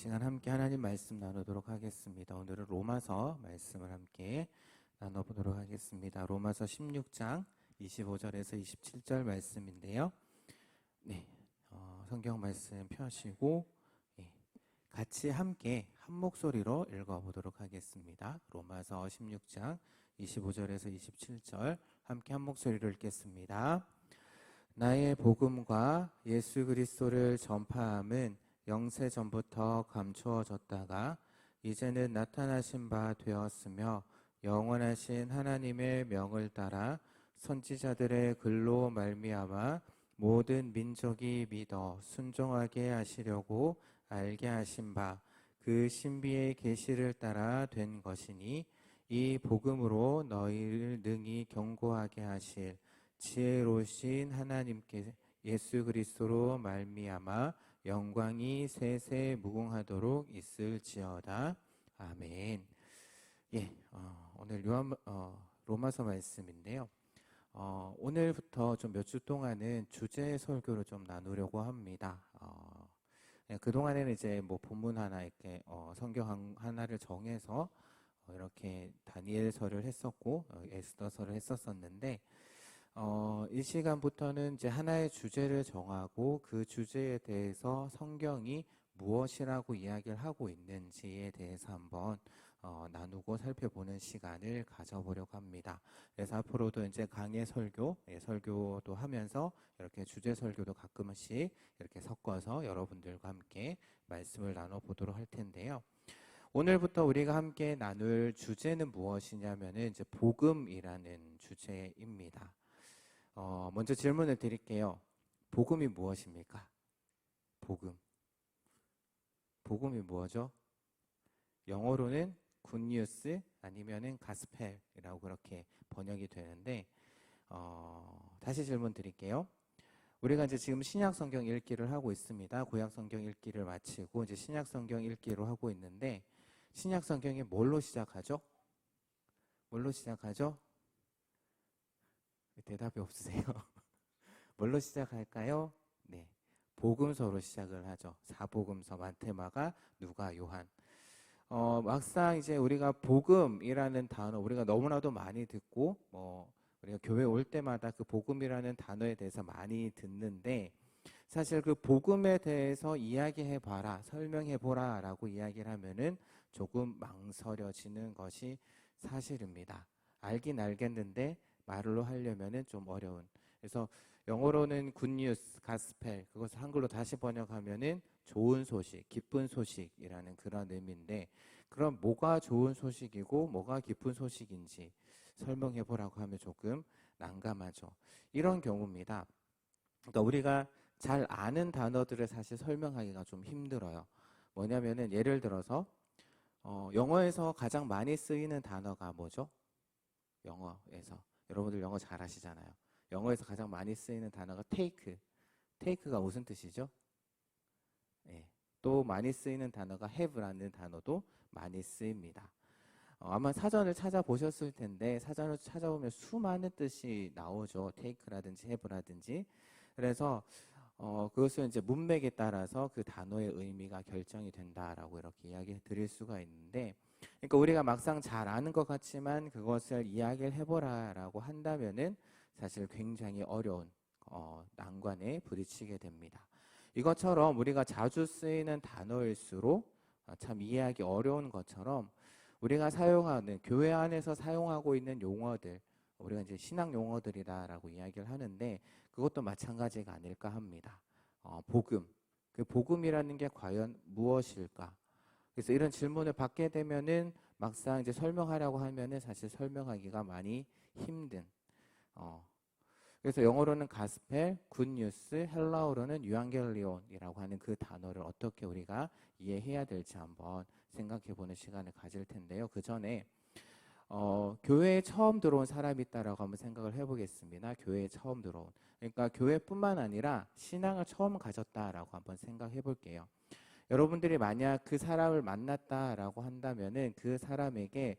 시간 함께 하나님 말씀 나누도록 하겠습니다. 오늘은 로마서 말씀을 함께 나눠보도록 하겠습니다. 로마서 16장 25절에서 27절 말씀인데요. 네, 성경 말씀 펴시고 같이 함께 한 목소리로 읽어보도록 하겠습니다. 로마서 16장 25절에서 27절 함께 한 목소리로 읽겠습니다. 나의 복음과 예수 그리스도를 전파함은 영세 전부터 감추어졌다가 이제는 나타나신 바 되었으며 영원하신 하나님의 명을 따라 선지자들의 글로 말미암아 모든 민족이 믿어 순종하게 하시려고 알게 하신 바 그 신비의 계시를 따라 된 것이니 이 복음으로 너희를 능히 경고하게 하실 지혜로우신 하나님께 예수 그리스도로 말미암아 영광이 세세 무궁하도록 있을지어다. 아멘. 오늘 로마서 말씀인데요. 오늘부터 좀 몇 주 동안은 주제 설교를 좀 나누려고 합니다. 그동안에는 이제 뭐 본문 하나 이렇게 성경 하나를 정해서 이렇게 다니엘서를 했었고 에스더서를 했었었는데 이 시간부터는 이제 하나의 주제를 정하고 그 주제에 대해서 성경이 무엇이라고 이야기를 하고 있는지에 대해서 한번 나누고 살펴보는 시간을 가져보려고 합니다. 그래서 앞으로도 이제 강의 설교, 설교도 하면서 이렇게 주제 설교도 가끔씩 이렇게 섞어서 여러분들과 함께 말씀을 나눠보도록 할 텐데요. 오늘부터 우리가 함께 나눌 주제는 무엇이냐면은 이제 복음이라는 주제입니다. 먼저 질문을 드릴게요. 복음이 무엇입니까? 복음이 뭐죠? 영어로는 굿뉴스 아니면은 가스펠이라고 그렇게 번역이 되는데, 다시 질문 드릴게요. 우리가 이제 지금 신약 성경 읽기를 하고 있습니다. 구약 성경 읽기를 마치고 이제 신약 성경 읽기로 하고 있는데, 신약 성경이 뭘로 시작하죠? 대답이 없으세요. 뭘로 시작할까요? 네, 복음서로 시작을 하죠. 사복음서, 마태, 마가, 누가, 요한. 막상 이제 우리가 복음이라는 단어 우리가 너무나도 많이 듣고 우리가 교회 올 때마다 그 복음이라는 단어에 대해서 많이 듣는데, 사실 그 복음에 대해서 이야기해봐라, 설명해보라 라고 이야기를 하면은 조금 망설여지는 것이 사실입니다. 알긴 알겠는데 말로 하려면은 좀 어려운. 그래서 영어로는 굿뉴스, 가스펠, 그것을 한글로 다시 번역하면은 좋은 소식, 기쁜 소식이라는 그런 의미인데, 그럼 뭐가 좋은 소식이고 뭐가 기쁜 소식인지 설명해보라고 하면 조금 난감하죠. 이런 경우입니다. 그러니까 우리가 잘 아는 단어들을 사실 설명하기가 좀 힘들어요. 뭐냐면은 예를 들어서 영어에서 가장 많이 쓰이는 단어가 뭐죠? 영어에서 여러분들 영어 잘 하시잖아요. 영어에서 가장 많이 쓰이는 단어가 take가 무슨 뜻이죠? 또 많이 쓰이는 단어가 have라는 단어도 많이 쓰입니다. 아마 사전을 찾아보셨을 텐데 사전을 찾아보면 수많은 뜻이 나오죠. take라든지 have라든지. 그래서 그것은 이제 문맥에 따라서 그 단어의 의미가 결정이 된다라고 이렇게 이야기 드릴 수가 있는데, 그러니까 우리가 막상 잘 아는 것 같지만 그것을 이야기를 해보라라고 한다면은 사실 굉장히 어려운 난관에 부딪히게 됩니다. 이것처럼 우리가 자주 쓰이는 단어일수록 참 이해하기 어려운 것처럼 우리가 사용하는 교회 안에서 사용하고 있는 용어들, 우리가 이제 신학 용어들이다라고 이야기를 하는데 그것도 마찬가지가 아닐까 합니다. 복음, 그 복음이라는 게 과연 무엇일까? 그래서 이런 질문을 받게 되면은 막상 이제 설명하려고 하면은 사실 설명하기가 많이 힘든. 그래서 영어로는 가스펠, 굿뉴스, 헬라어로는 유앙겔리온이라고 하는 그 단어를 어떻게 우리가 이해해야 될지 한번 생각해보는 시간을 가질 텐데요. 그 전에 교회에 처음 들어온 사람이 있다라고 한번 생각을 해보겠습니다. 교회에 처음 들어온. 그러니까 교회뿐만 아니라 신앙을 처음 가졌다라고 한번 생각해 볼게요. 여러분들이 만약 그 사람을 만났다라고 한다면은 그 사람에게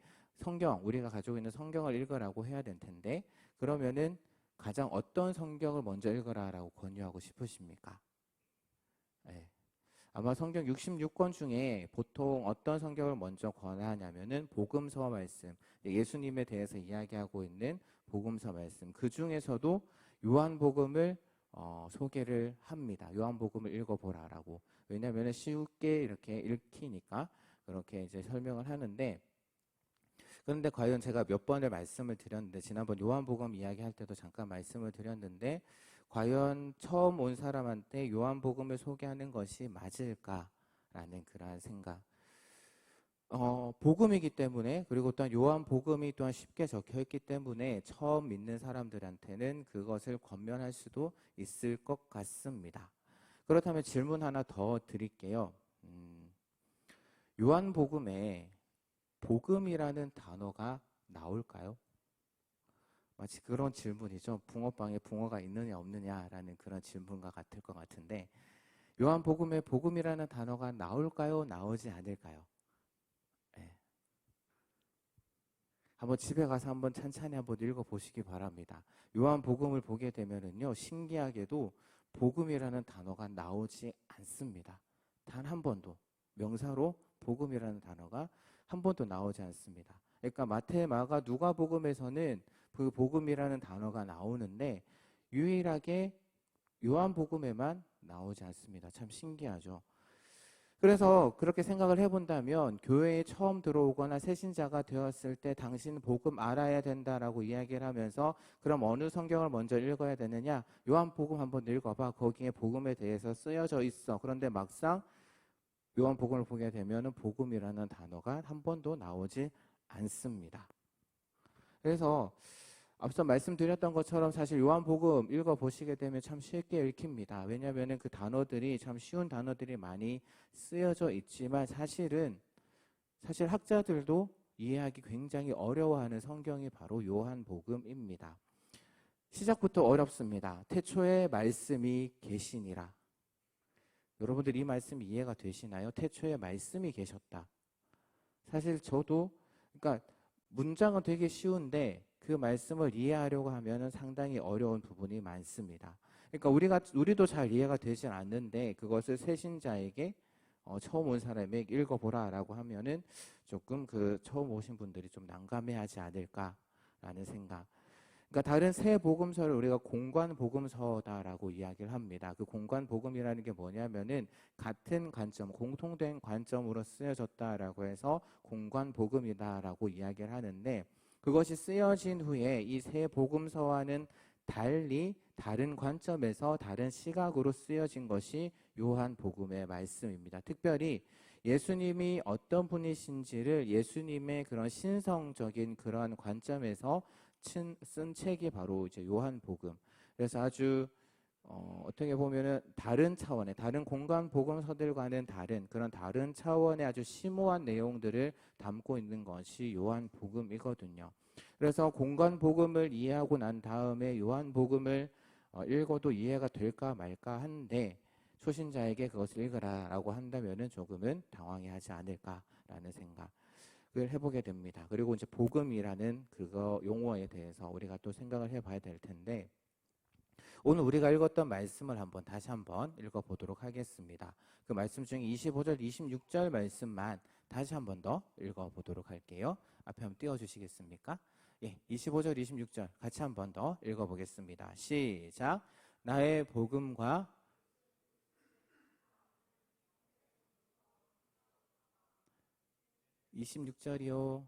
우리가 가지고 있는 성경을 읽으라고 해야 될 텐데, 그러면은 가장 어떤 성경을 먼저 읽으라라고 권유하고 싶으십니까? 아마 성경 66권 중에 보통 어떤 성경을 먼저 권하냐면은 복음서 말씀, 예수님에 대해서 이야기하고 있는 복음서 말씀, 그 중에서도 요한복음을 소개를 합니다. 요한복음을 읽어보라라고. 왜냐하면 쉽게 이렇게 읽히니까 그렇게 이제 설명을 하는데, 그런데 과연 제가 몇 번을 말씀을 드렸는데, 지난번 요한복음 이야기할 때도 잠깐 말씀을 드렸는데, 과연 처음 온 사람한테 요한복음을 소개하는 것이 맞을까라는 그러한 생각. 복음이기 때문에, 그리고 또한 요한복음이 또한 쉽게 적혀 있기 때문에 처음 믿는 사람들한테는 그것을 권면할 수도 있을 것 같습니다. 그렇다면 질문 하나 더 드릴게요. 요한복음에 복음이라는 단어가 나올까요? 마치 그런 질문이죠. 붕어빵에 붕어가 있느냐 없느냐라는 그런 질문과 같을 것 같은데, 요한복음에 복음이라는 단어가 나올까요? 나오지 않을까요? 네. 한번 집에 가서 한번 찬찬히 한번 읽어보시기 바랍니다. 요한복음을 보게 되면은요, 신기하게도 복음이라는 단어가 나오지 않습니다. 단 한 번도. 명사로 복음이라는 단어가 한 번도 나오지 않습니다. 그러니까 마태, 마가, 누가복음에서는 그 복음이라는 단어가 나오는데 유일하게 요한복음에만 나오지 않습니다. 참 신기하죠. 그래서 그렇게 생각을 해본다면 교회에 처음 들어오거나 새신자가 되었을 때 당신 복음 알아야 된다라고 이야기를 하면서, 그럼 어느 성경을 먼저 읽어야 되느냐? 요한복음 한번 읽어봐. 거기에 복음에 대해서 쓰여져 있어. 그런데 막상 요한복음을 보게 되면 복음이라는 단어가 한 번도 나오지 않습니다. 그래서 앞서 말씀드렸던 것처럼 사실 요한복음 읽어보시게 되면 참 쉽게 읽힙니다. 왜냐하면 그 단어들이 참 쉬운 단어들이 많이 쓰여져 있지만 사실 학자들도 이해하기 굉장히 어려워하는 성경이 바로 요한복음입니다. 시작부터 어렵습니다. 태초에 말씀이 계시니라. 여러분들 이 말씀이 이해가 되시나요? 태초에 말씀이 계셨다. 사실 저도, 그러니까 문장은 되게 쉬운데 그 말씀을 이해하려고 하면 상당히 어려운 부분이 많습니다. 그러니까 우리도 잘 이해가 되지 않는데 그것을 새신자에게 처음 온 사람에게 읽어보라라고 하면은 조금 그 처음 오신 분들이 좀 난감해하지 않을까라는 생각. 그러니까 다른 새 복음서를 우리가 공관 복음서다라고 이야기를 합니다. 그 공관 복음이라는 게 뭐냐면은 같은 관점, 공통된 관점으로 쓰여졌다라고 해서 공관 복음이다라고 이야기를 하는데, 그것이 쓰여진 후에 이 새 복음서와는 달리 다른 관점에서 다른 시각으로 쓰여진 것이 요한 복음의 말씀입니다. 특별히 예수님이 어떤 분이신지를 예수님의 그런 신성적인 그런 관점에서 쓴 책이 바로 이제 요한복음. 그래서 아주 어떻게 보면은 다른 차원의, 다른 공간 복음서들과는 다른 차원의 아주 심오한 내용들을 담고 있는 것이 요한복음이거든요. 그래서 공간 복음을 이해하고 난 다음에 요한복음을 읽어도 이해가 될까 말까 한데, 초신자에게 그것을 읽으라라고 한다면은 조금은 당황해하지 않을까라는 생각. 을 해보게 됩니다. 그리고 이제 복음이라는 그거 용어에 대해서 우리가 또 생각을 해봐야 될 텐데, 오늘 우리가 읽었던 말씀을 다시 한번 읽어보도록 하겠습니다. 그 말씀 중에 25절, 26절 말씀만 다시 한번 더 읽어보도록 할게요. 앞에 한번 띄워주시겠습니까? 예, 25절, 26절 같이 한번 더 읽어보겠습니다. 시작. 나의 복음과 26절이요.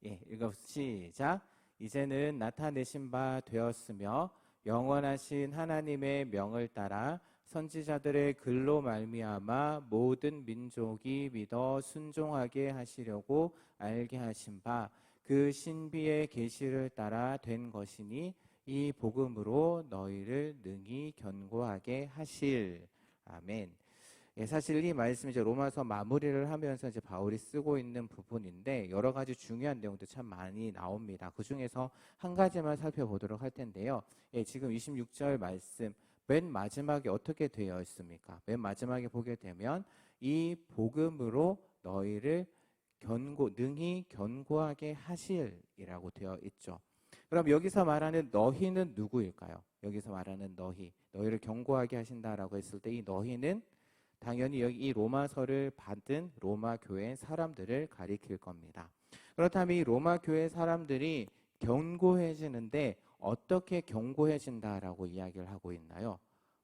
예, 시작. 이제는 나타내신 바 되었으며 영원하신 하나님의 명을 따라 선지자들의 글로 말미암아 모든 민족이 믿어 순종하게 하시려고 알게 하신 바 그 신비의 계시를 따라 된 것이니 이 복음으로 너희를 능히 견고하게 하실. 아멘. 예, 사실 이 말씀이 이제 로마서 마무리를 하면서 이제 바울이 쓰고 있는 부분인데 여러 가지 중요한 내용도 참 많이 나옵니다. 그 중에서 한 가지만 살펴보도록 할 텐데요. 예, 지금 26절 말씀 맨 마지막에 어떻게 되어 있습니까? 맨 마지막에 보게 되면 이 복음으로 너희를 능히 견고하게 하실이라고 되어 있죠. 그럼 여기서 말하는 너희는 누구일까요? 여기서 말하는 너희를 견고하게 하신다라고 했을 때 이 너희는 당연히 여기 이 로마서를 받은 로마 교회 사람들을 가리킬 겁니다. 그렇다면 이 로마 교회 사람들이 견고해지는데 어떻게 견고해진다라고 이야기를 하고 있나요?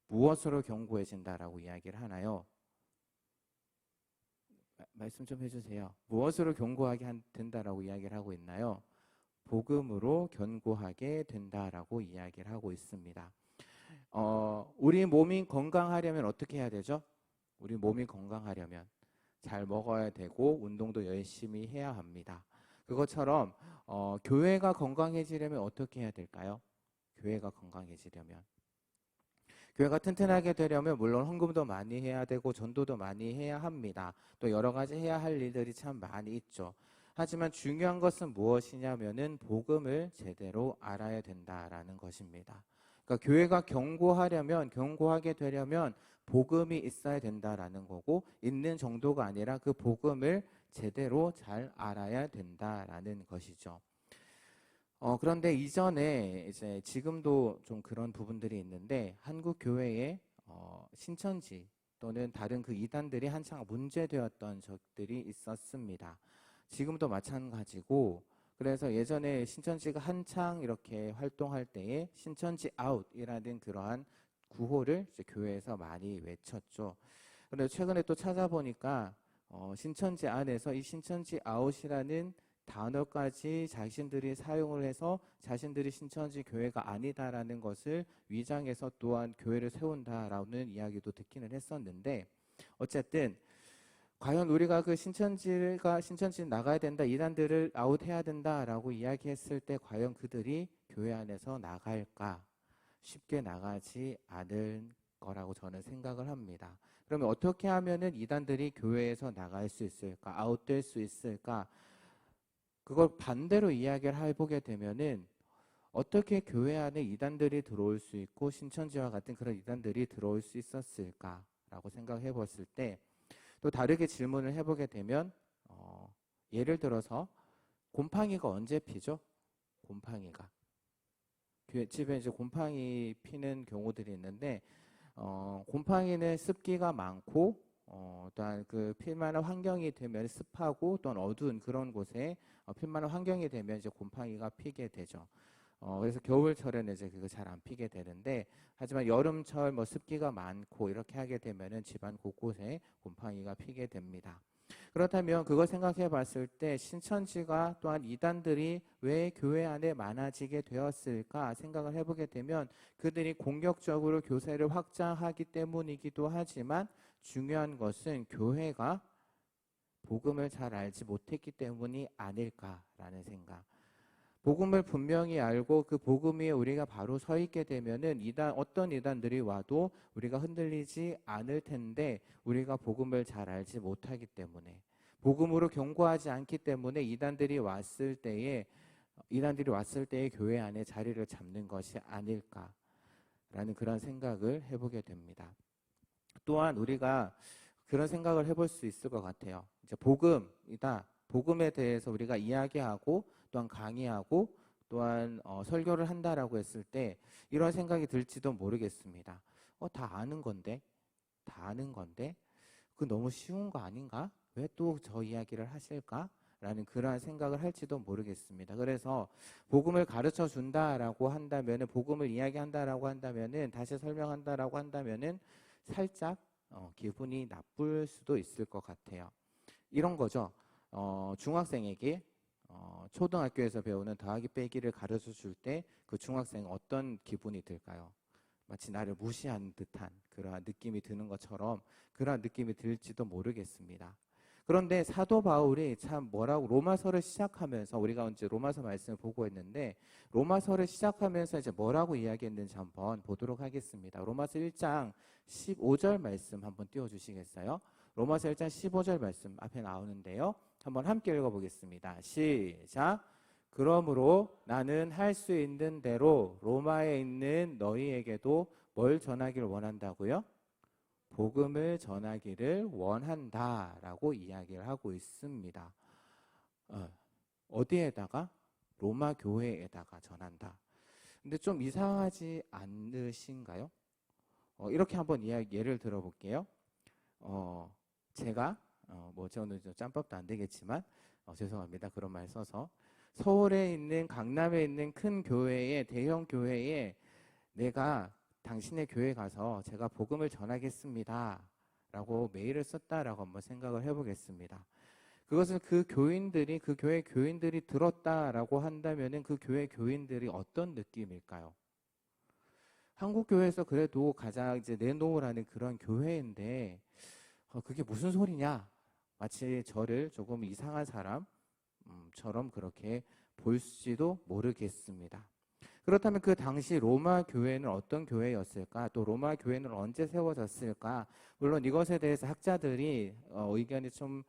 무엇으로 견고해진다라고 이야기를 하나요? 말씀 좀 해주세요. 무엇으로 견고하게 된다라고 이야기를 하고 있나요? 복음으로 견고하게 된다라고 이야기를 하고 있습니다. 우리 몸이 건강하려면 어떻게 해야 되죠? 우리 몸이 건강하려면 잘 먹어야 되고 운동도 열심히 해야 합니다. 그것처럼 교회가 건강해지려면 어떻게 해야 될까요? 교회가 건강해지려면 교회가 튼튼하게 되려면 물론 헌금도 많이 해야 되고 전도도 많이 해야 합니다. 또 여러 가지 해야 할 일들이 참 많이 있죠. 하지만 중요한 것은 무엇이냐면은 복음을 제대로 알아야 된다라는 것입니다. 그러니까 교회가 견고하게 되려면 복음이 있어야 된다라는 거고, 있는 정도가 아니라 그 복음을 제대로 잘 알아야 된다라는 것이죠. 그런데 이전에 이제 지금도 좀 그런 부분들이 있는데 한국 교회에 신천지 또는 다른 그 이단들이 한창 문제되었던 적들이 있었습니다. 지금도 마찬가지고, 그래서 예전에 신천지가 한창 이렇게 활동할 때에 신천지 아웃이라는 그러한 구호를 이제 교회에서 많이 외쳤죠. 그런데 최근에 또 찾아보니까 신천지 안에서 이 신천지 아웃이라는 단어까지 자신들이 사용을 해서 자신들이 신천지 교회가 아니다라는 것을 위장해서 또한 교회를 세운다라는 이야기도 듣기는 했었는데, 어쨌든 과연 우리가 그 신천지 나가야 된다, 이단들을 아웃해야 된다라고 이야기했을 때 과연 그들이 교회 안에서 나갈까? 쉽게 나가지 않을 거라고 저는 생각을 합니다. 그러면 어떻게 하면은 이단들이 교회에서 나갈 수 있을까? 아웃될 수 있을까? 그걸 반대로 이야기를 해보게 되면은 어떻게 교회 안에 이단들이 들어올 수 있고 신천지와 같은 그런 이단들이 들어올 수 있었을까라고 생각해 봤을 때, 또 다르게 질문을 해보게 되면 예를 들어서 곰팡이가 언제 피죠? 곰팡이가 집에 이제 곰팡이 피는 경우들이 있는데, 곰팡이는 습기가 많고 또한 그 필만한 환경이 되면 습하고 또는 어두운 그런 곳에 필만한 환경이 되면 이제 곰팡이가 피게 되죠. 그래서 겨울철에는 이제 그거 잘 안 피게 되는데, 하지만 여름철 뭐 습기가 많고 이렇게 하게 되면은 집안 곳곳에 곰팡이가 피게 됩니다. 그렇다면 그걸 생각해 봤을 때 신천지가 또한 이단들이 왜 교회 안에 많아지게 되었을까 생각을 해보게 되면, 그들이 공격적으로 교세를 확장하기 때문이기도 하지만 중요한 것은 교회가 복음을 잘 알지 못했기 때문이 아닐까라는 생각. 복음을 분명히 알고 그 복음 위에 우리가 바로 서 있게 되면은 어떤 이단들이 와도 우리가 흔들리지 않을 텐데, 우리가 복음을 잘 알지 못하기 때문에, 복음으로 견고하지 않기 때문에 이단들이 왔을 때에 교회 안에 자리를 잡는 것이 아닐까라는 그런 생각을 해보게 됩니다. 또한 우리가 그런 생각을 해볼 수 있을 것 같아요. 이제 복음에 대해서 우리가 이야기하고 또한 강의하고 또한 설교를 한다라고 했을 때 이런 생각이 들지도 모르겠습니다. 다 아는 건데 그 너무 쉬운 거 아닌가? 왜 또 저 이야기를 하실까? 라는 그러한 생각을 할지도 모르겠습니다. 그래서 복음을 가르쳐 준다라고 한다면은, 복음을 이야기한다라고 한다면은, 다시 설명한다라고 한다면은 살짝 기분이 나쁠 수도 있을 것 같아요. 이런 거죠. 중학생에게 초등학교에서 배우는 더하기 빼기를 가르쳐 줄 때 그 중학생은 어떤 기분이 들까요? 마치 나를 무시한 듯한 그러한 느낌이 드는 것처럼 그러한 느낌이 들지도 모르겠습니다. 그런데 사도 바울이 참 로마서를 시작하면서, 우리가 이제 로마서 말씀을 보고 있는데 로마서를 시작하면서 이제 뭐라고 이야기했는지 한번 보도록 하겠습니다. 로마서 1장 15절 말씀 한번 띄워주시겠어요? 로마서 1장 15절 말씀 앞에 나오는데요. 한번 함께 읽어보겠습니다. 시작. 그러므로 나는 할 수 있는 대로 로마에 있는 너희에게도 뭘 전하기를 원한다고요? 복음을 전하기를 원한다라고 이야기를 하고 있습니다. 어디에다가? 로마 교회에다가 전한다. 근데 좀 이상하지 않으신가요? 이렇게 한번 예를 들어볼게요. 제가 뭐 저는 좀 짬밥도 안 되겠지만 죄송합니다. 그런 말 써서 서울에 있는 강남에 있는 큰 교회에 대형 교회에 내가 당신의 교회 가서 제가 복음을 전하겠습니다. 라고 메일을 썼다라고 한번 생각을 해보겠습니다. 그것은 그 교인들이 그 교회 교인들이 들었다라고 한다면은 그 교회 교인들이 어떤 느낌일까요? 한국 교회에서 그래도 가장 이제 내놓으라는 그런 교회인데 그게 무슨 소리냐? 마치 저를 조금 이상한 사람처럼 그렇게 볼지도 모르겠습니다. 그렇다면 그 당시 로마 교회는 어떤 교회였을까? 또 로마 교회는 언제 세워졌을까? 물론 이것에 대해서 학자들이 의견이 좀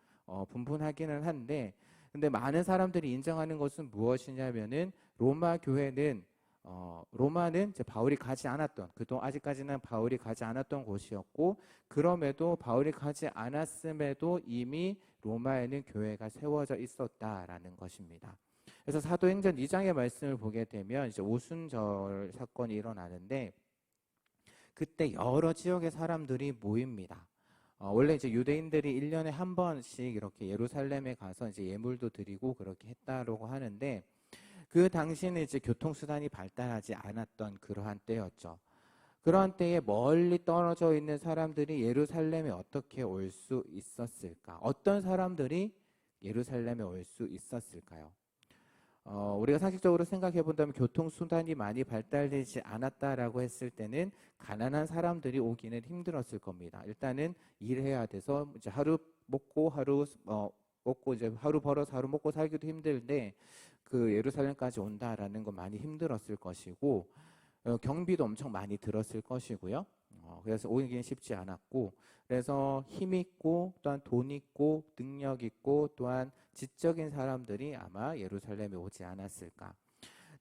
분분하기는 한데, 근데 많은 사람들이 인정하는 것은 무엇이냐면은 로마는 이제 바울이 가지 않았던, 그동안 아직까지는 바울이 가지 않았던 곳이었고, 그럼에도 바울이 가지 않았음에도 이미 로마에는 교회가 세워져 있었다라는 것입니다. 그래서 사도행전 2장의 말씀을 보게 되면 이제 오순절 사건이 일어나는데, 그때 여러 지역의 사람들이 모입니다. 원래 이제 유대인들이 1년에 한 번씩 이렇게 예루살렘에 가서 이제 예물도 드리고 그렇게 했다라고 하는데, 그 당시에는 이제 교통수단이 발달하지 않았던 그러한 때였죠. 그러한 때에 멀리 떨어져 있는 사람들이 예루살렘에 어떻게 올 수 있었을까? 어떤 사람들이 예루살렘에 올 수 있었을까요? 우리가 상식적으로 생각해 본다면 교통수단이 많이 발달되지 않았다라고 했을 때는 가난한 사람들이 오기는 힘들었을 겁니다. 일단은 일해야 돼서 이제 하루 먹고 먹고 이제 하루 벌어서 하루 먹고 살기도 힘들데 그 예루살렘까지 온다라는 건 많이 힘들었을 것이고 경비도 엄청 많이 들었을 것이고요. 그래서 오기는 쉽지 않았고, 그래서 힘 있고 또한 돈 있고 능력 있고 또한 지적인 사람들이 아마 예루살렘에 오지 않았을까.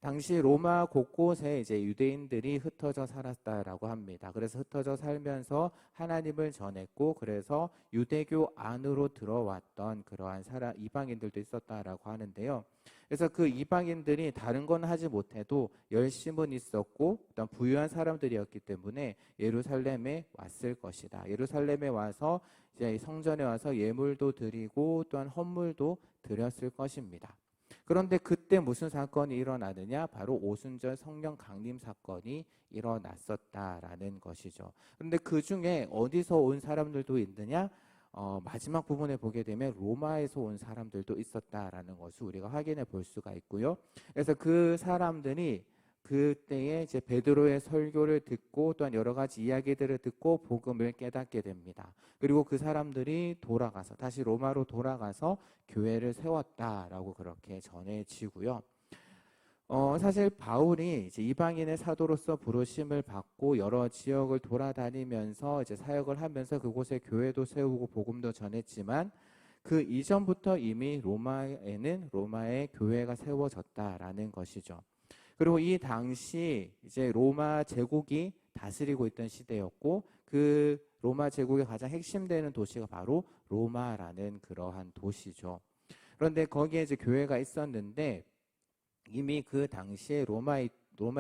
당시 로마 곳곳에 이제 유대인들이 흩어져 살았다라고 합니다. 그래서 흩어져 살면서 하나님을 전했고, 그래서 유대교 안으로 들어왔던 그러한 이방인들도 있었다라고 하는데요. 그래서 그 이방인들이 다른 건 하지 못해도 열심은 있었고, 일단 부유한 사람들이었기 때문에 예루살렘에 왔을 것이다. 예루살렘에 와서 이제 성전에 와서 예물도 드리고 또한 헌물도 드렸을 것입니다. 그런데 그때 무슨 사건이 일어나느냐? 바로 오순절 성령 강림 사건이 일어났었다라는 것이죠. 그런데 그 중에 어디서 온 사람들도 있느냐? 마지막 부분에 보게 되면 로마에서 온 사람들도 있었다라는 것을 우리가 확인해 볼 수가 있고요. 그래서 그 사람들이 그때에 이제 베드로의 설교를 듣고 또한 여러 가지 이야기들을 듣고 복음을 깨닫게 됩니다. 그리고 그 사람들이 다시 로마로 돌아가서 교회를 세웠다라고 그렇게 전해지고요. 사실 바울이 이제 이방인의 사도로서 부르심을 받고 여러 지역을 돌아다니면서 이제 사역을 하면서 그곳에 교회도 세우고 복음도 전했지만 그 이전부터 이미 로마에는 로마의 교회가 세워졌다라는 것이죠. 그리고 이 당시 이제 로마 제국이 다스리고 있던 시대였고, 그 로마 제국의 가장 핵심되는 도시가 바로 로마라는 그러한 도시죠. 그런데 거기에 이제 교회가 있었는데 이미 그 당시에 로마에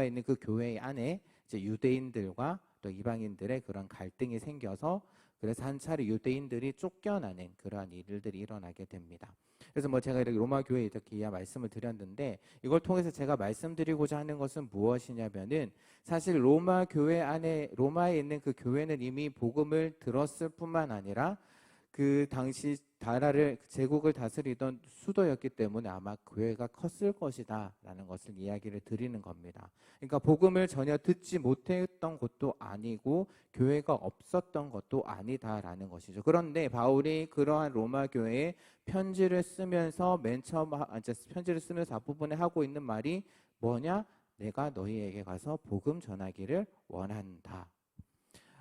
있는 그 교회 안에 이제 유대인들과 또 이방인들의 그런 갈등이 생겨서, 그래서 한 차례 유대인들이 쫓겨나는 그러한 일들이 일어나게 됩니다. 그래서 뭐 제가 이렇게 로마 교회에 이렇게 말씀을 드렸는데, 이걸 통해서 제가 말씀드리고자 하는 것은 무엇이냐면은, 사실 로마 교회 안에 로마에 있는 그 교회는 이미 복음을 들었을 뿐만 아니라 그 당시 제국을 다스리던 수도였기 때문에 아마 교회가 컸을 것이다 라는 것을 이야기를 드리는 겁니다. 그러니까 복음을 전혀 듣지 못했던 것도 아니고 교회가 없었던 것도 아니다라는 것이죠. 그런데 바울이 그러한 로마 교회에 편지를 쓰면서 편지를 쓰면서 앞부분에 하고 있는 말이 뭐냐? 내가 너희에게 가서 복음 전하기를 원한다.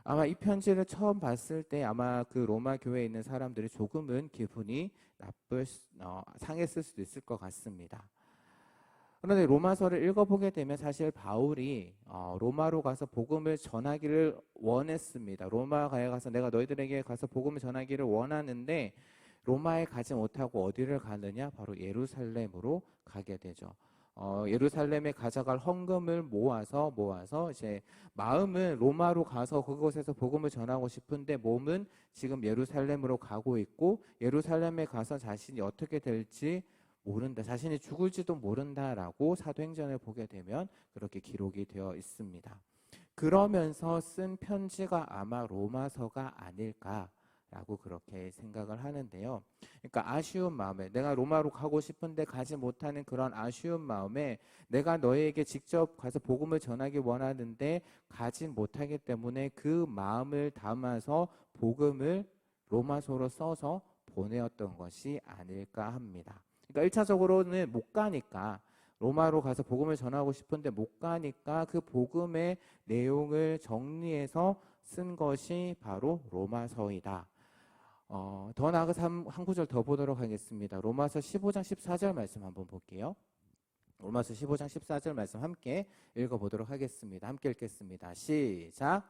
아마 이 편지를 처음 봤을 때 아마 그 로마 교회에 있는 사람들이 조금은 기분이 상했을 수도 있을 것 같습니다. 그런데 로마서를 읽어보게 되면 사실 바울이 로마로 가서 복음을 전하기를 원했습니다. 로마에 가서 내가 너희들에게 가서 복음을 전하기를 원하는데 로마에 가지 못하고 어디를 가느냐? 바로 예루살렘으로 가게 되죠. 예루살렘에 가져갈 헌금을 모아서 이제 마음은 로마로 가서 그곳에서 복음을 전하고 싶은데 몸은 지금 예루살렘으로 가고 있고 예루살렘에 가서 자신이 어떻게 될지 모른다. 자신이 죽을지도 모른다라고 사도행전을 보게 되면 그렇게 기록이 되어 있습니다. 그러면서 쓴 편지가 아마 로마서가 아닐까라고 그렇게 생각을 하는데요. 그러니까 아쉬운 마음에 내가 로마로 가고 싶은데 가지 못하는 그런 아쉬운 마음에 내가 너에게 직접 가서 복음을 전하기 원하는데 가지 못하기 때문에 그 마음을 담아서 복음을 로마서로 써서 보내었던 것이 아닐까 합니다. 그러니까 1차적으로는 못 가니까 로마로 가서 복음을 전하고 싶은데 못 가니까 그 복음의 내용을 정리해서 쓴 것이 바로 로마서이다. 더 나아가서 한 구절 더 보도록 하겠습니다. 로마서 15장 14절 말씀 한번 볼게요. 로마서 15장 14절 말씀 함께 읽어보도록 하겠습니다. 함께 읽겠습니다. 시작.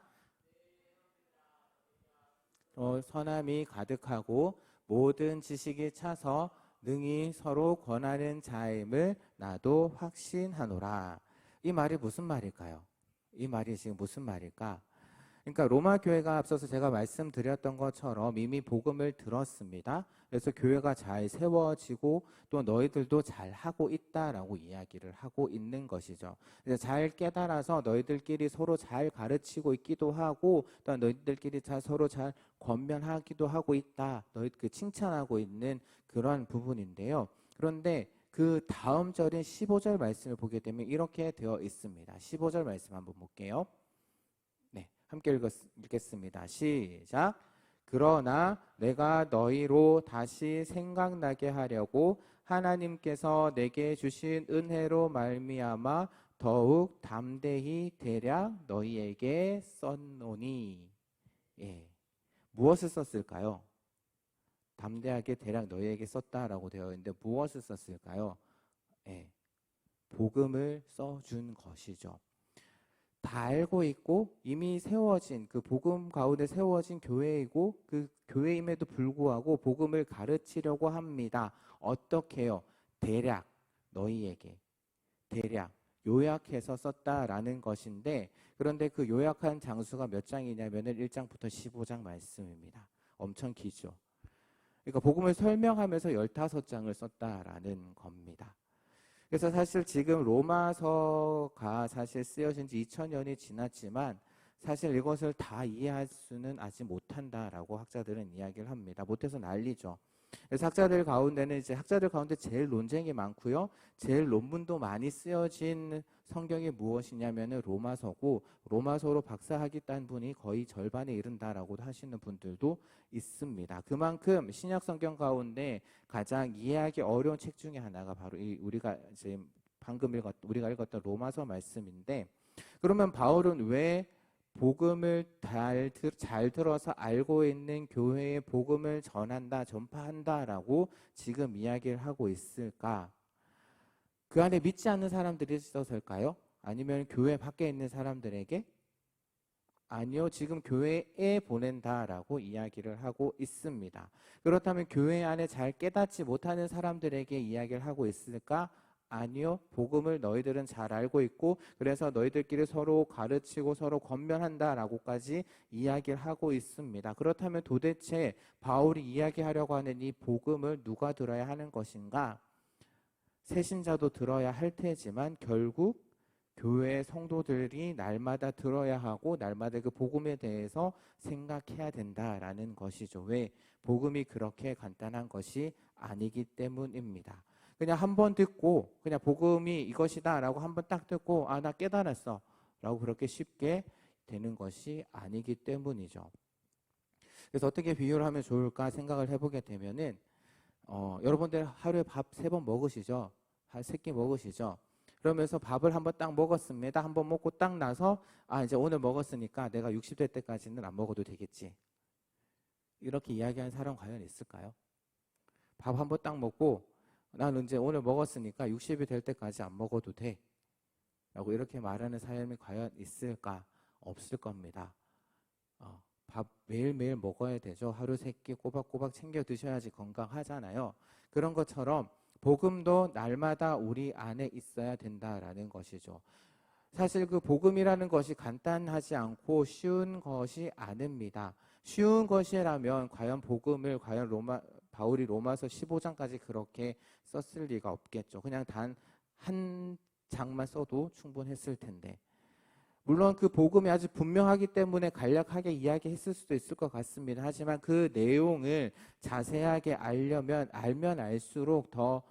선함이 가득하고 모든 지식이 차서 능히 서로 권하는 자임을 나도 확신하노라. 이 말이 무슨 말일까요? 이 말이 지금 무슨 말일까? 그러니까 로마 교회가 앞서서 제가 말씀드렸던 것처럼 이미 복음을 들었습니다. 그래서 교회가 잘 세워지고 또 너희들도 잘 하고 있다라고 이야기를 하고 있는 것이죠. 잘 깨달아서 너희들끼리 서로 잘 가르치고 있기도 하고 또 너희들끼리 서로 잘 권면하기도 하고 있다. 너희 칭찬하고 있는 그런 부분인데요. 그런데 그 다음 절인 15절 말씀을 보게 되면 이렇게 되어 있습니다. 15절 말씀 한번 볼게요. 네, 함께 읽겠습니다. 시작. 그러나 내가 너희로 다시 생각나게 하려고 하나님께서 내게 주신 은혜로 말미암아 더욱 담대히 대략 너희에게 썼노니. 예, 무엇을 썼을까요? 담대하게 대략 너희에게 썼다라고 되어 있는데 무엇을 썼을까요? 예, 복음을 써준 것이죠. 다 알고 있고 이미 세워진 그 복음 가운데 세워진 교회이고 그 교회임에도 불구하고 복음을 가르치려고 합니다. 어떻게요? 대략 너희에게 대략 요약해서 썼다라는 것인데 그런데 그 요약한 장수가 몇 장이냐면은 1장부터 15장 말씀입니다. 엄청 기죠. 그러니까 복음을 설명하면서 15장을 썼다라는 겁니다. 그래서 사실 지금 로마서가 사실 쓰여진 지 2000년이 지났지만 사실 이것을 다 이해할 수는 아직 못한다라고 학자들은 이야기를 합니다. 못해서 난리죠. 그래서 학자들 가운데 제일 논쟁이 많고요. 제일 논문도 많이 쓰여진 성경이 무엇이냐면은 로마서고 로마서로 박사학위 딴 분이 거의 절반에 이른다라고 하시는 분들도 있습니다. 그만큼 신약 성경 가운데 가장 이해하기 어려운 책 중에 하나가 바로 우리가 지금 우리가 읽었던 로마서 말씀인데 그러면 바울은 왜 복음을 잘 들어서 알고 있는 교회에 복음을 전파한다라고 지금 이야기를 하고 있을까? 그 안에 믿지 않는 사람들이 있어서일까요? 아니면 교회 밖에 있는 사람들에게? 아니요, 지금 교회에 보낸다라고 이야기를 하고 있습니다. 그렇다면 교회 안에 잘 깨닫지 못하는 사람들에게 이야기를 하고 있을까? 아니요, 복음을 너희들은 잘 알고 있고 그래서 너희들끼리 서로 가르치고 서로 권면한다라고까지 이야기를 하고 있습니다. 그렇다면 도대체 바울이 이야기하려고 하는 이 복음을 누가 들어야 하는 것인가? 새신자도 들어야 할 테지만 결국 교회 성도들이 날마다 들어야 하고 날마다 그 복음에 대해서 생각해야 된다라는 것이죠. 왜? 복음이 그렇게 간단한 것이 아니기 때문입니다. 그냥 한 번 듣고 그냥 복음이 이것이다 라고 한 번 딱 듣고 나 깨달았어 라고 그렇게 쉽게 되는 것이 아니기 때문이죠. 그래서 어떻게 비유를 하면 좋을까 생각을 해보게 되면은 여러분들 하루에 밥 3번 먹으시죠? 한 3끼 먹으시죠? 그러면서 밥을 한 번 딱 먹었습니다. 한 번 먹고 딱 나서 이제 오늘 먹었으니까 내가 60대 때까지는 안 먹어도 되겠지. 이렇게 이야기하는 사람 과연 있을까요? 밥 한 번 딱 먹고 나는 이제 오늘 먹었으니까 60이 될 때까지 안 먹어도 돼. 라고 이렇게 말하는 사람이 과연 있을까? 없을 겁니다. 밥 매일매일 먹어야 되죠. 하루 3끼 꼬박꼬박 챙겨 드셔야지 건강하잖아요. 그런 것처럼 복음도 날마다 우리 안에 있어야 된다라는 것이죠. 사실 그 복음이라는 것이 간단하지 않고 쉬운 것이 아닙니다. 쉬운 것이라면 과연 복음을 바울이 로마서 15장까지 그렇게 썼을 리가 없겠죠. 그냥 단 한 장만 써도 충분했을 텐데. 물론 그 복음이 아주 분명하기 때문에 간략하게 이야기했을 수도 있을 것 같습니다. 하지만 그 내용을 자세하게 알면 알수록 더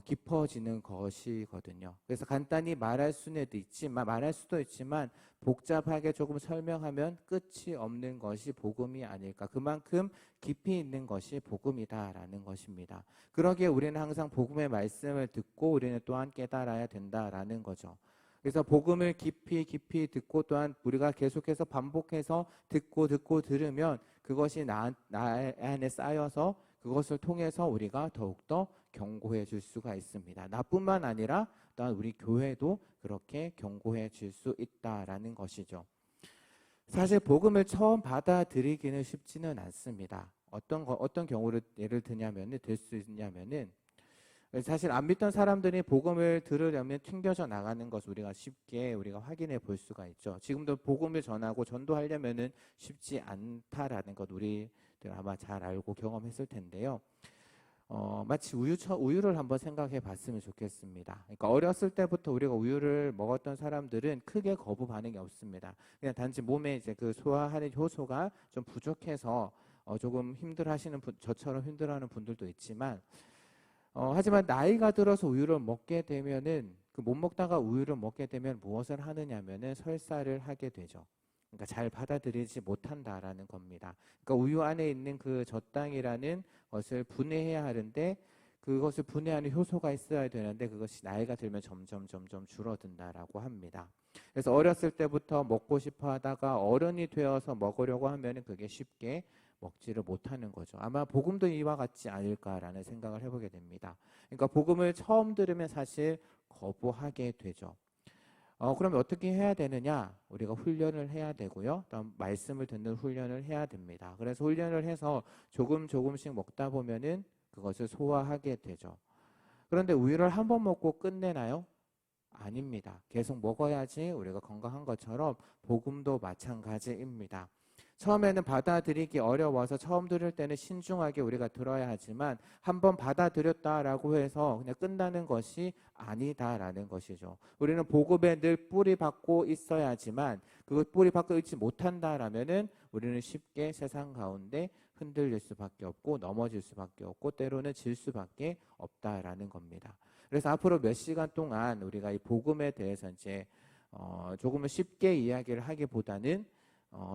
깊어지는 것이거든요. 그래서 간단히 말할 수도 있지만 복잡하게 조금 설명하면 끝이 없는 것이 복음이 아닐까. 그만큼 깊이 있는 것이 복음이다라는 것입니다. 그러기에 우리는 항상 복음의 말씀을 듣고 우리는 또한 깨달아야 된다라는 거죠. 그래서 복음을 깊이 듣고 또한 우리가 계속해서 반복해서 듣고 들으면 그것이 나 안에 쌓여서 그것을 통해서 우리가 더욱더 견고해 질 수가 있습니다. 나뿐만 아니라 또한 우리 교회도 그렇게 견고해 질 수 있다라는 것이죠. 사실 복음을 처음 받아들이기는 쉽지는 않습니다. 어떤 경우를 예를 들 수 있냐면은 사실 안 믿던 사람들이 복음을 들으려면 튕겨져 나가는 것을 우리가 확인해 볼 수가 있죠. 지금도 복음을 전하고 전도하려면은 쉽지 않다라는 것 우리들 아마 잘 알고 경험했을 텐데요. 마치 우유를 한번 생각해 봤으면 좋겠습니다. 그러니까 어렸을 때부터 우리가 우유를 먹었던 사람들은 크게 거부 반응이 없습니다. 그냥 단지 몸에 이제 그 소화하는 효소가 좀 부족해서 조금 저처럼 힘들어하는 분들도 있지만 하지만 나이가 들어서 우유를 먹게 되면은 못 먹다가 우유를 먹게 되면 무엇을 하느냐면은 설사를 하게 되죠. 그러니까 잘 받아들이지 못한다라는 겁니다. 그러니까 우유 안에 있는 그 젖당이라는 것을 분해해야 하는데 그것을 분해하는 효소가 있어야 되는데 그것이 나이가 들면 점점 줄어든다라고 합니다. 그래서 어렸을 때부터 먹고 싶어 하다가 어른이 되어서 먹으려고 하면은 그게 쉽게 먹지를 못하는 거죠. 아마 복음도 이와 같지 않을까라는 생각을 해보게 됩니다. 그러니까 복음을 처음 들으면 사실 거부하게 되죠. 그러면 어떻게 해야 되느냐? 우리가 훈련을 해야 되고요. 또 말씀을 듣는 훈련을 해야 됩니다. 그래서 훈련을 해서 조금씩 먹다 보면은 그것을 소화하게 되죠. 그런데 우유를 한 번 먹고 끝내나요? 아닙니다. 계속 먹어야지 우리가 건강한 것처럼 복음도 마찬가지입니다. 처음에는 받아들이기 어려워서 처음 들을 때는 신중하게 우리가 들어야 하지만 한번 받아들였다라고 해서 그냥 끝나는 것이 아니다라는 것이죠. 우리는 복음에 늘 뿌리 박고 있어야지만 그걸 뿌리 박고 있지 못한다라면은 우리는 쉽게 세상 가운데 흔들릴 수밖에 없고 넘어질 수밖에 없고 때로는 질 수밖에 없다라는 겁니다. 그래서 앞으로 몇 시간 동안 우리가 이 복음에 대해서 이제 조금은 쉽게 이야기를 하기보다는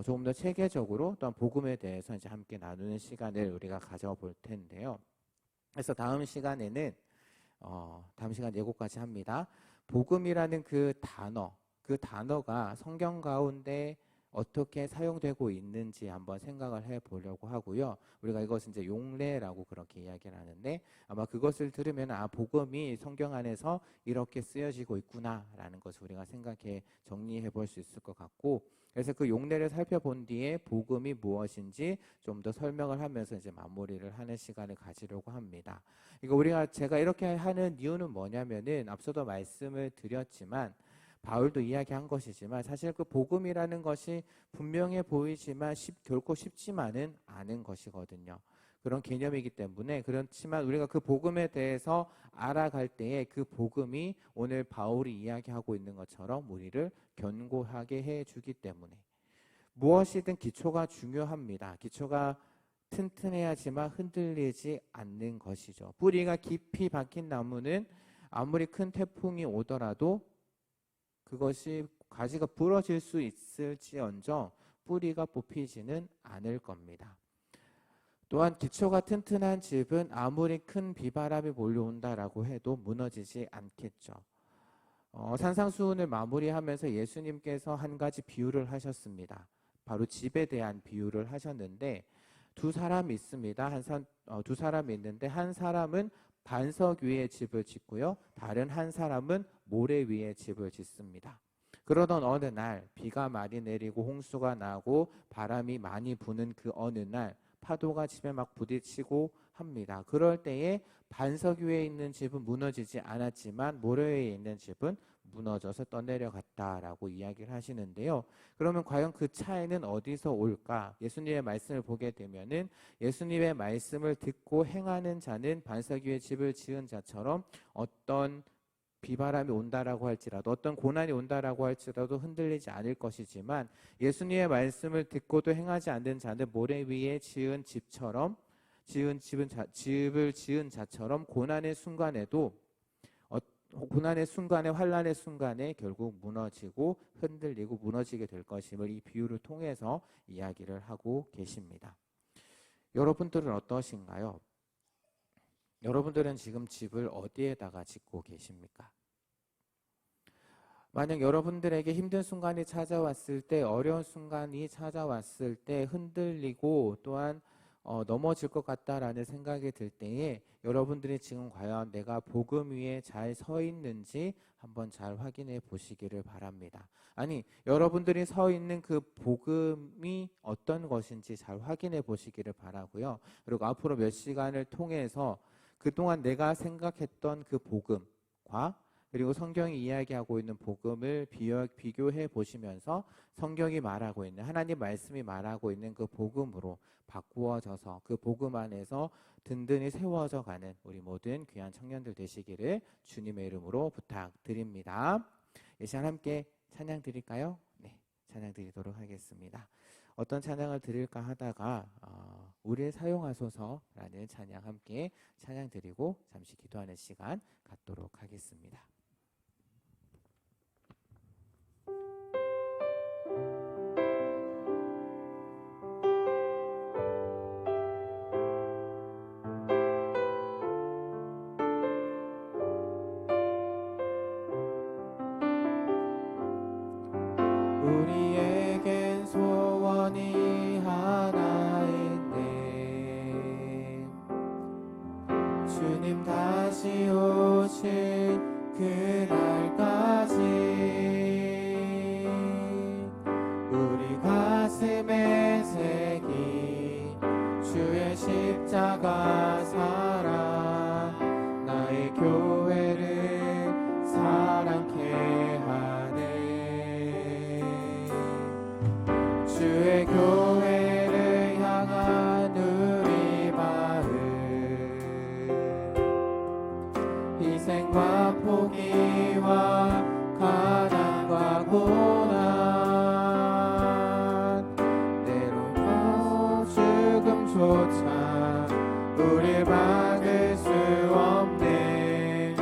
조금 더 체계적으로 또한 복음에 대해서 이제 함께 나누는 시간을 우리가 가져볼 텐데요. 그래서 다음 시간 예고까지 합니다. 복음이라는 그 단어가 성경 가운데 어떻게 사용되고 있는지 한번 생각을 해보려고 하고요. 우리가 이것은 이제 용례라고 그렇게 이야기를 하는데 아마 그것을 들으면 복음이 성경 안에서 이렇게 쓰여지고 있구나라는 것을 우리가 정리해 볼 수 있을 것 같고 그래서 그 용례를 살펴본 뒤에 복음이 무엇인지 좀 더 설명을 하면서 이제 마무리를 하는 시간을 가지려고 합니다. 제가 이렇게 하는 이유는 뭐냐면은 앞서도 말씀을 드렸지만 바울도 이야기한 것이지만 사실 그 복음이라는 것이 분명해 보이지만 결코 쉽지만은 않은 것이거든요. 그런 개념이기 때문에 그렇지만 우리가 그 복음에 대해서 알아갈 때에 그 복음이 오늘 바울이 이야기하고 있는 것처럼 우리를 견고하게 해주기 때문에 무엇이든 기초가 중요합니다. 기초가 튼튼해야지만 흔들리지 않는 것이죠. 뿌리가 깊이 박힌 나무는 아무리 큰 태풍이 오더라도 그것이 가지가 부러질 수 있을지언정 뿌리가 뽑히지는 않을 겁니다. 또한 기초가 튼튼한 집은 아무리 큰 비바람이 몰려온다라고 해도 무너지지 않겠죠. 산상수훈을 마무리하면서 예수님께서 한 가지 비유를 하셨습니다. 바로 집에 대한 비유를 하셨는데 두 사람이 있습니다. 두 사람이 있는데 한 사람은 반석 위에 집을 짓고요. 다른 한 사람은 모래 위에 집을 짓습니다. 그러던 어느 날 비가 많이 내리고 홍수가 나고 바람이 많이 부는 그 어느 날 파도가 집에 막 부딪히고 합니다. 그럴 때에 반석 위에 있는 집은 무너지지 않았지만 모래 위에 있는 집은 무너져서 떠내려갔다라고 이야기를 하시는데요. 그러면 과연 그 차이는 어디서 올까? 예수님의 말씀을 보게 되면은 예수님의 말씀을 듣고 행하는 자는 반석 위에 집을 지은 자처럼 어떤 비바람이 온다라고 할지라도 어떤 고난이 온다라고 할지라도 흔들리지 않을 것이지만 예수님의 말씀을 듣고도 행하지 않는 자는 모래 위에 지은 집처럼 집을 지은 자처럼 고난의 순간에 환난의 순간에 결국 무너지고 흔들리고 무너지게 될 것임을 이 비유를 통해서 이야기를 하고 계십니다. 여러분들은 어떠신가요? 여러분들은 지금 집을 어디에다가 짓고 계십니까? 만약 여러분들에게 힘든 순간이 찾아왔을 때, 어려운 순간이 찾아왔을 때 흔들리고 또한 넘어질 것 같다라는 생각이 들 때에 여러분들이 지금 과연 내가 복음 위에 잘 서 있는지 한번 잘 확인해 보시기를 바랍니다. 아니, 여러분들이 서 있는 그 복음이 어떤 것인지 잘 확인해 보시기를 바라고요. 그리고 앞으로 몇 시간을 통해서 그동안 내가 생각했던 그 복음과 그리고 성경이 이야기하고 있는 복음을 비교해 보시면서 성경이 말하고 있는 하나님 말씀이 말하고 있는 그 복음으로 바꾸어져서 그 복음 안에서 든든히 세워져 가는 우리 모든 귀한 청년들 되시기를 주님의 이름으로 부탁드립니다. 이 시간 함께 찬양 드릴까요? 네, 찬양 드리도록 하겠습니다. 어떤 찬양을 드릴까 하다가 우리를 사용하소서라는 찬양 함께 찬양 드리고 잠시 기도하는 시간 갖도록 하겠습니다. 우리에겐 소원이 하나인데 주님 다시 오실 그날까지 우리 가슴에 새긴 주의 십자가 사랑 나의 교회를 사랑케 하네. 주의 교회를 향한 우리 마음 희생과 포기와 가난과 고난 때로 죽음조차 우릴 막을 수 없네.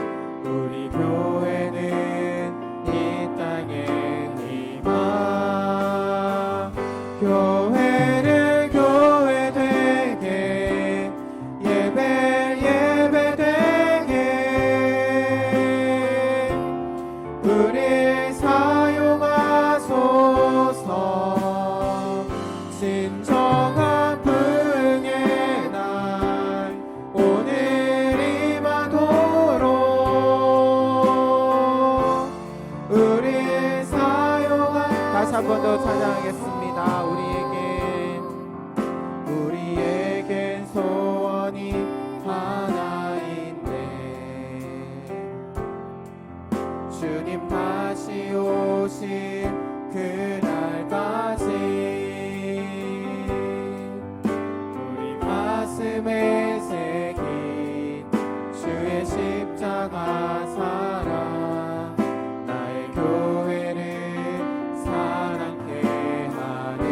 우리 교회는 이 땅의 희망 교회를 교회 되게 예배 되게 우릴 사용하소서. 진정한 부흥의 날 오늘 임하도록 우릴 다시 한 번 더 찬양하겠습니다. 우리에겐 소원이 하나인데 주님 다시 오실 그날까지 우리 가슴에 새긴 주의 십자가 사랑 나의 교회를 사랑케 하네.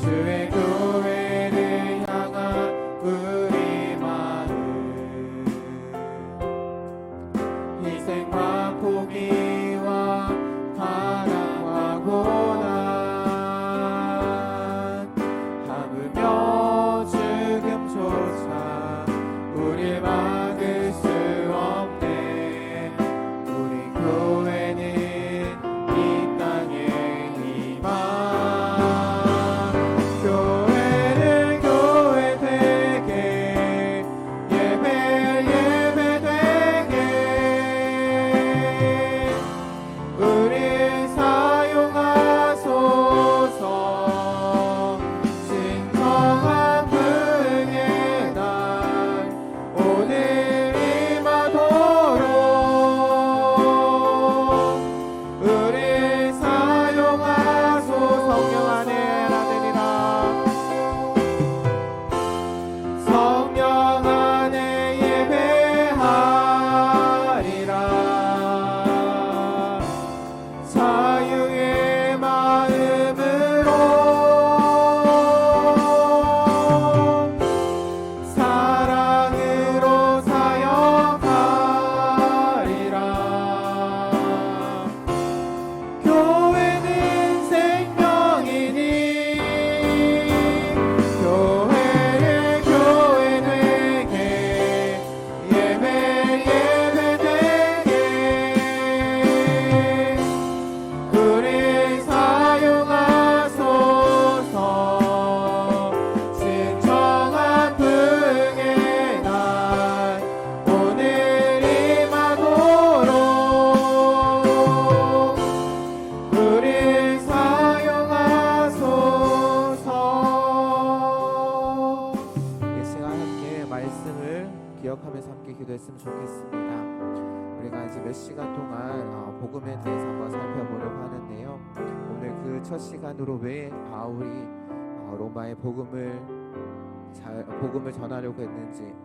주의 교회를 향한 우리 마음 희생과 포기와 가난과 고난 하물며 죽음조차 우릴 막을 수 없네. 우리 교회는 이 땅의 희망 교회를 교회 되게 말씀을 기억하면서 함께 기도했으면 좋겠습니다. 우리가 이제 몇 시간 동안 복음에 대해서 한번 살펴보려고 하는데요. 오늘 그 첫 시간으로 왜 바울이 로마의 복음을 전하려고 했는지,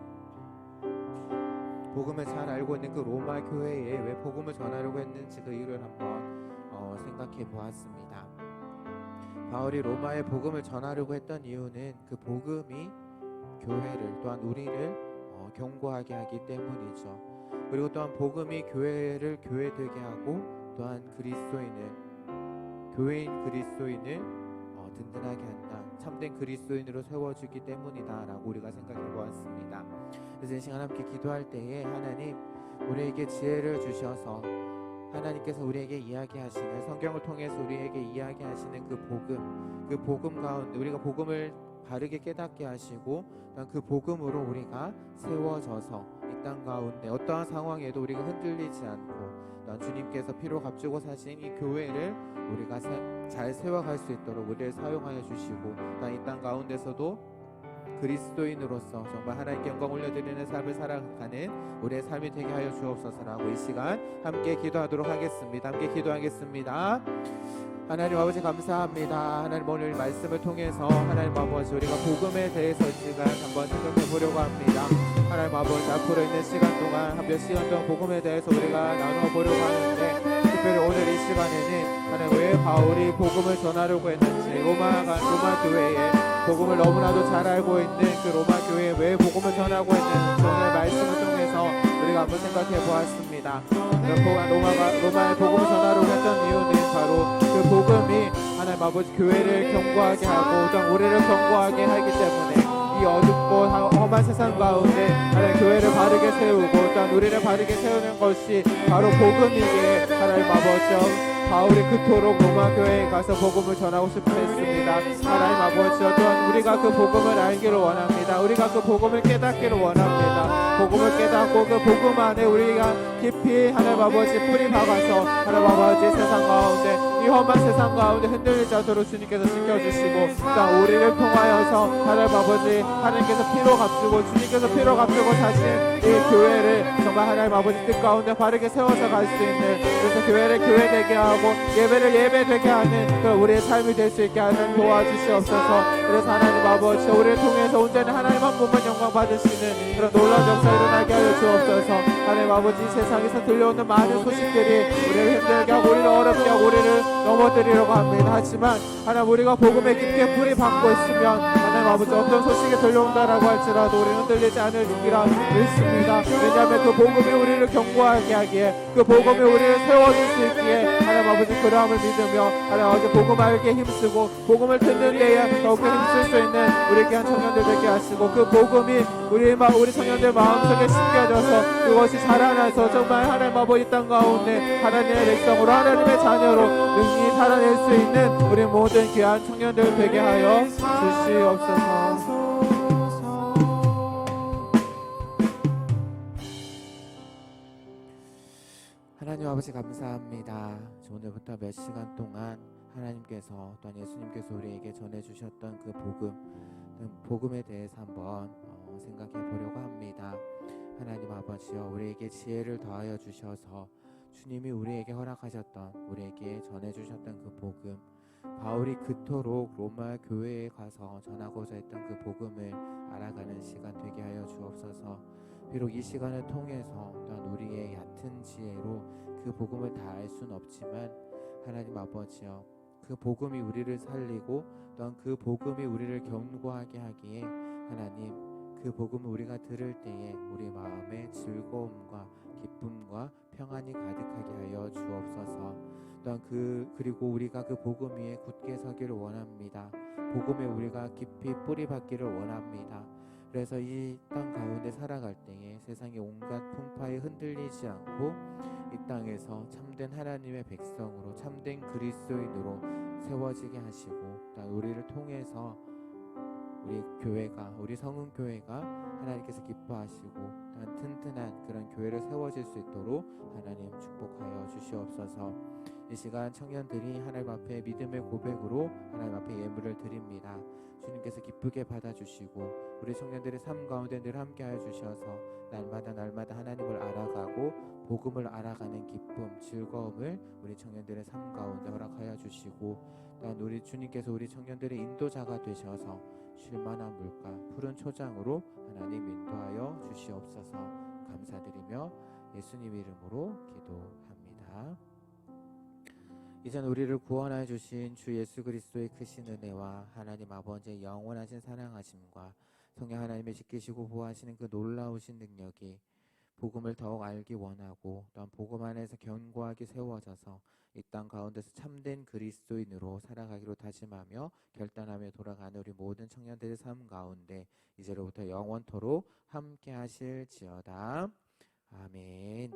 복음을 잘 알고 있는 그 로마 교회에 왜 복음을 전하려고 했는지 그 이유를 한번 생각해 보았습니다. 바울이 로마의 복음을 전하려고 했던 이유는 그 복음이 교회를, 또한 우리를 견고하게 하기 때문이죠. 그리고 또한 복음이 교회를 교회되게 하고, 또한 교회인 그리스도인을 든든하게 한다, 참된 그리스도인으로 세워주기 때문이다 라고 우리가 생각해 보았습니다. 그래서 이 시간 함께 기도할 때에 하나님, 우리에게 지혜를 주셔서 하나님께서 우리에게 이야기하시는, 성경을 통해서 우리에게 이야기하시는 그 복음 가운데 우리가 복음을 바르게 깨닫게 하시고, 또한 그 복음으로 우리가 세워져서 이 땅 가운데 어떠한 상황에도 우리가 흔들리지 않고, 또한 주님께서 피로 값주고 사신 이 교회를 우리가 잘 세워갈 수 있도록 우리를 사용하여 주시고, 또한 이 땅 가운데서도 그리스도인으로서 정말 하나님께 영광 올려드리는 삶을 살아가는 우리의 삶이 되게 하여 주옵소서라고 이 시간 함께 기도하도록 하겠습니다. 함께 기도하겠습니다. 하나님 아버지 감사합니다. 하나님 오늘 말씀을 통해서 하나님 아버지 우리가 복음에 대해서 이 시간 한번 생각해 보려고 합니다. 하나님 아버지 앞으로 있는 시간 동안 한 몇 시간 동안 복음에 대해서 우리가 나누어 보려고 하는데, 특별히 오늘 이 시간에는 하나님 왜 바울이 복음을 전하려고 했는지, 로마 교회에 복음을 너무나도 잘 알고 있는 그 로마 교회에 왜 복음을 전하고 있는지 오늘 말씀을 통해서 우리가 한번 생각해 보았습니다. 로마의 복음을 전하려고 했던 이유는 바로 그 복음이 하나님 아버지 교회를 견고하게 하고, 또한 우리를 견고하게 하기 때문에 이 어둡고 험한 세상 가운데 하나님 교회를 바르게 세우고, 또한 우리를 바르게 세우는 것이 바로 복음이기에 하나님 아버지 바울이 그토록 로마 교회에 가서 복음을 전하고 싶어 했습니다. 하나님 아버지 또한 우리가 그 복음을 알기를 원합니다. 우리가 그 복음을 깨닫기를 원합니다. 복음을 깨닫고 그 복음 안에 우리가 깊이 하나님 아버지 뿌리 박아서 하나님 아버지 세상 가운데, 이 험한 세상 가운데 흔들리지 않도록 주님께서 지켜주시고, 또한 우리를 통하여서 하나님 아버지 하나님께서 피로 값주고, 주님께서 피로 값주고 사신 이 교회를 정말 하나님 아버지 뜻 가운데 바르게 세워서 갈 수 있는, 그래서 교회를 교회되게 하고 예배를 예배되게 하는 그런 우리의 삶이 될 수 있게 하는 도와주시옵소서. 그래서 하나님 아버지 우리를 통해서 온전히 하나님 한 분만 영광 받으시는 그런 놀라운 역사 일어나게 하여 주옵소서. 하나님 아버지 세상에서 들려오는 많은 소식들이 우리를 힘들게 하고 우리를 어렵게 하고 우리를 넘어뜨리려고 합니다. 하지만 하나님 우리가 복음에 깊게 뿌리 박고 있으면 하나님 아버지 어떤 소식이 들려온다라고 할지라도 우리는 흔들리지 않을 줄이라 믿습니다. 왜냐하면 그 복음이 우리를 견고하게 하기에, 그 복음이 우리를 세워줄 수 있기에 하나님 아버지 그러함을 믿으며 하나님 아버지 복음 알게 힘쓰고 복음을 듣는 데에 더욱더 힘쓸 수 있는 우리 귀한 청년들 되게 하시고, 그 복음이 우리 청년들 마음속에 심겨져서 그것이 자라나서 정말 하나님 아버지 땅 가운데 하나님의 백성으로, 하나님의 자녀로 능히 살아낼 수 있는 우리 모든 귀한 청년들 되게 하여 주시옵소서. 하나님 아버지 감사합니다. 오늘부터 몇 시간 동안 하나님께서 또한 예수님께서 우리에게 전해주셨던 그 복음에 대해서 한번 생각해 보려고 합니다. 하나님 아버지여, 우리에게 지혜를 더하여 주셔서 주님이 우리에게 허락하셨던, 우리에게 전해주셨던 그 복음, 바울이 그토록 로마 교회에 가서 전하고자 했던 그 복음을 알아가는 시간 되게 하여 주옵소서. 비록 이 시간을 통해서 또한 우리의 얕은 지혜로 그 복음을 다 알 수는 없지만 하나님 아버지여, 그 복음이 우리를 살리고 또한 그 복음이 우리를 견고하게 하기에 하나님, 그 복음을 우리가 들을 때에 우리 마음에 즐거움과 기쁨과 평안이 가득하게 하여 주옵소서. 또한 그리고 우리가 그 복음 위에 굳게 서기를 원합니다. 복음에 우리가 깊이 뿌리 박기를 원합니다. 그래서 이 땅 가운데 살아갈 때에 세상의 온갖 풍파에 흔들리지 않고 이 땅에서 참된 하나님의 백성으로, 참된 그리스도인으로 세워지게 하시고, 또한 우리를 통해서 우리 교회가, 우리 성은교회가 하나님께서 기뻐하시고 또한 튼튼한 그런 교회를 세워질 수 있도록 하나님 축복하여 주시옵소서. 이 시간 청년들이 하나님 앞에 믿음의 고백으로 하나님 앞에 예물을 드립니다. 주님께서 기쁘게 받아주시고 우리 청년들의 삶 가운데 늘 함께하여 주셔서 날마다 하나님을 알아가고 복음을 알아가는 기쁨, 즐거움을 우리 청년들의 삶 가운데 허락하여 주시고, 또한 우리 주님께서 우리 청년들의 인도자가 되셔서 쉴만한 물가, 푸른 초장으로 하나님 인도하여 주시옵소서. 감사드리며 예수님 이름으로 기도합니다. 이전 우리를 구원하여 주신 주 예수 그리스도의 크신 은혜와 하나님 아버지의 영원하신 사랑하심과 성령 하나님의 지키시고 보호하시는 그 놀라우신 능력이 복음을 더욱 알기 원하고 또한 복음 안에서 견고하게 세워져서 이 땅 가운데서 참된 그리스도인으로 살아가기로 다짐하며 결단하며 돌아가는 우리 모든 청년들의 삶 가운데 이제로부터 영원토록 함께 하실지어다. 아멘.